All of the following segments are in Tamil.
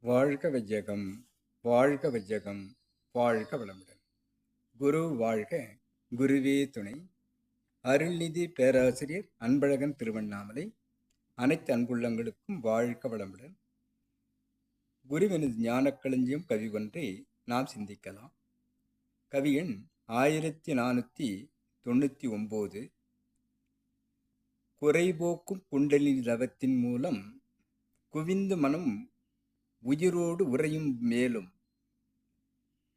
வாழ்க வையகம், வாழ்க வையகம், வாழ்க வளமுடன். குரு வாழ்க, குருவே துணை. அருள்நிதி பேராசிரியர் அன்பழகன் திருவண்ணாமலை. அனைத்து அன்புள்ளங்களுக்கும் வாழ்க வளமுடன். குருவினது ஞானக்களஞ்சியம் கவி ஒன்றை நாம் சிந்திக்கலாம். கவி எண் 1499. குறைபோக்கும் குண்டலினி தவத்தின் மூலம் குவிந்து மனம் உயிரோடு உறையும் மேலும்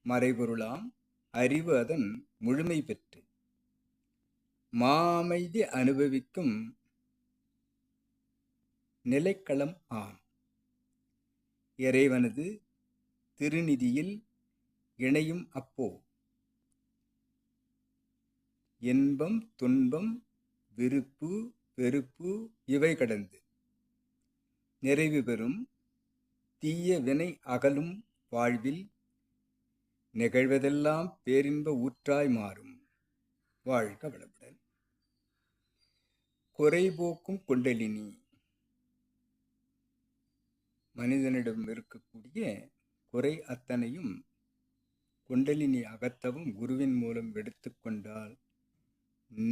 மறைபொருளாம் அறிவு அதன் முழுமை பெற்று மாமைதி அனுபவிக்கும் நிலைக்களம் ஆம். இறைவனது திருநிதியில் இணையும் அப்போ இன்பம் துன்பம் விருப்பு வெறுப்பு இவை கடந்து நிறைவு பெறும் தீய வினை அகலும் வாழ்வில் நிகழ்வதெல்லாம் பேரின்ப ஊற்றாய் மாறும். வாழ்க வளமுடன். குறைபோக்கும் குண்டலினி மனிதனிடம் இருக்கக்கூடிய குறை அத்தனையும் குண்டலினி அகத்தவும் குருவின் மூலம் எடுத்துக்கொண்டால்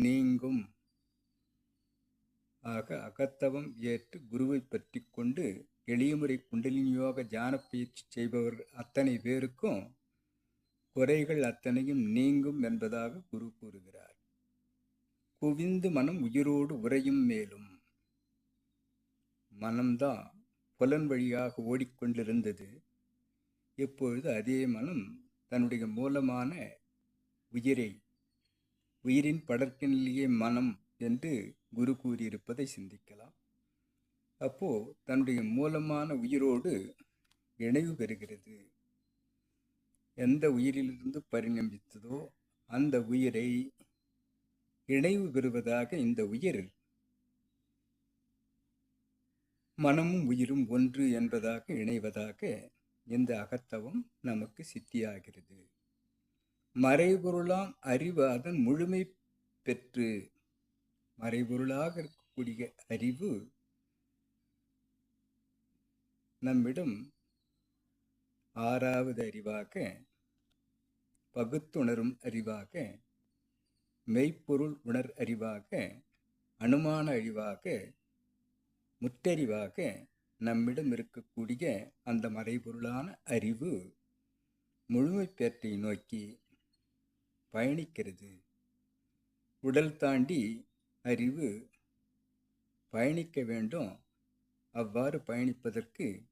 நீங்கும். ஆக அகத்தவம் ஏற்று குருவை பற்றி கொண்டு எளியமுறை குண்டலினி யோக தியான பயிற்சி செய்பவர் அத்தனை பேருக்கும் குறைகள் அத்தனையும் நீங்கும் என்பதாக குரு கூறுகிறார். குவிந்து மனம் உயிரோடு உறையும் மேலும். மனம்தான் புலன் வழியாக ஓடிக்கொண்டிருந்தது. இப்பொழுது அதே மனம் தன்னுடைய மூலமான உயிரின் படர்க்கினிலேயே மனம் என்று குரு கூறியிருப்பதை சிந்திக்கலாம். அப்போ தன்னுடைய மூலமான உயிரோடு இணைவு பெறுகிறது. எந்த உயிரிலிருந்து பரிணமித்ததோ அந்த உயிரை இணைவு பெறுவதாக இந்த உயிர் மனமும் உயிரும் ஒன்று என்பதாக இணைவதாக இந்த அகத்தவம் நமக்கு சித்தியாகிறது. மறைபொருளாம் அறிவு அதன் முழுமை பெற்று மறைபொருளாக இருக்கக்கூடிய அறிவு நம்மிடம் ஆறாவது அறிவாக பகுத்துணரும் அறிவாக மெய்ப்பொருள் உணர் அறிவாக அனுமான அறிவாக முற்றறிவாக நம்மிடம் இருக்கக்கூடிய அந்த மறைபொருளான அறிவு முழுமை பேற்றை நோக்கி பயணிக்கிறது. உடல் தாண்டி அறிவு பயணிக்க வேண்டும். அவ்வாறு பயணிப்பதற்கு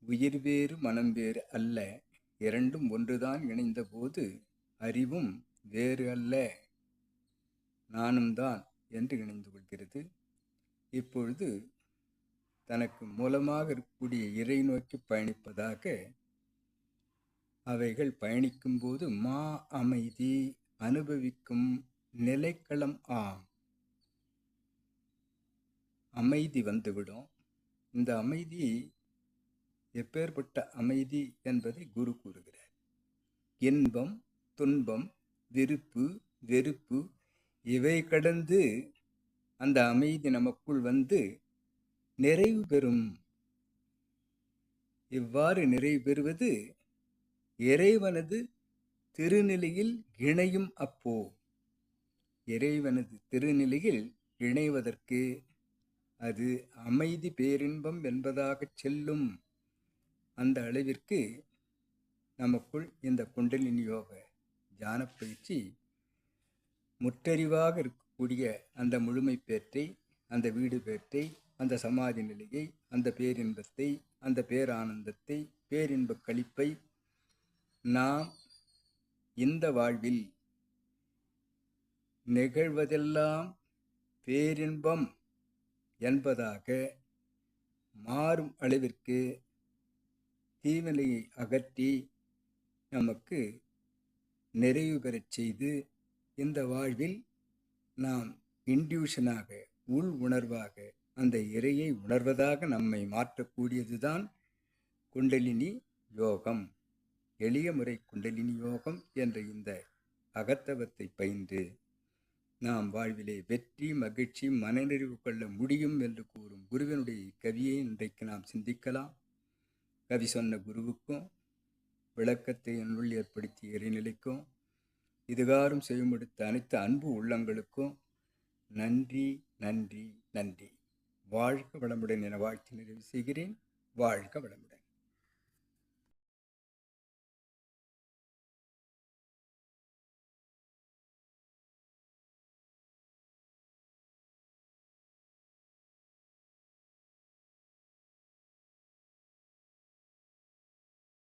உயிர் வேறு மனம் வேறு அல்ல, இரண்டும் ஒன்றுதான் இணைந்த போது அறிவும் வேறு அல்ல, நானும் தான் என்று இணைந்து கொள்கிறது. இப்பொழுது தனக்கு மூலமாக இருக்கக்கூடிய இறை நோக்கி பயணிப்பதாக அவைகள் பயணிக்கும்போது மா அமைதி அனுபவிக்கும் நிலைக்களம் ஆம். அமைதி வந்துவிடும். இந்த அமைதி எப்பேற்பட்ட அமைதி என்பதை குரு கூறுகிறார். இன்பம் துன்பம் விருப்பு வெறுப்பு இவை கடந்து அந்த அமைதி நமக்குள் வந்து நிறைவு பெறும். இவ்வாறு நிறைவு பெறுவது இறைவனது திருநிலையில் இணையும் அப்போ. இறைவனது திருநிலையில் இணைவதற்கு அது அமைதி பேரின்பம் என்பதாக செல்லும். அந்த அளவிற்கு நமக்குள் இந்த குண்டலினி யோக தியான பயிற்சி முற்றறிவாக இருக்கக்கூடிய அந்த முழுமை பேற்றை, அந்த வீடு பேற்றை, அந்த சமாதி நிலையை, அந்த பேரின்பத்தை, அந்த பேரானந்தத்தை, பேரின்ப களிப்பை நாம் இந்த வாழ்வில் நிகழ்வதெல்லாம் பேரின்பம் என்பதாக மாறும் அளவிற்கு தீவினையை அகற்றி நமக்கு நிறைவு பெறச் செய்து இந்த வாழ்வில் நாம் இன்டியூஷனாக உள் உணர்வாக அந்த இறையை உணர்வதாக நம்மை மாற்றக்கூடியதுதான் குண்டலினி யோகம். எளிய முறை குண்டலினி யோகம் என்ற இந்த அகத்தவத்தை பயின்று நாம் வாழ்விலே வெற்றி மகிழ்ச்சி மனநிறைவு கொள்ள முடியும் என்று கூறும் குருவினுடைய கவியை இன்றைக்கு நாம் சிந்திக்கலாம். கவி சொன்ன குருவுக்கும், விளக்கத்தை என்னுள் ஏற்படுத்திய எரிநிலைக்கும், இதுகாரும் செய்யுமெடுத்த அனைத்து அன்பு உள்ளங்களுக்கும் நன்றி, நன்றி, நன்றி. வாழ்க வளமுடன் என வாழ்த்தி நிறைவு செய்கிறேன். வாழ்க வளமுடன்.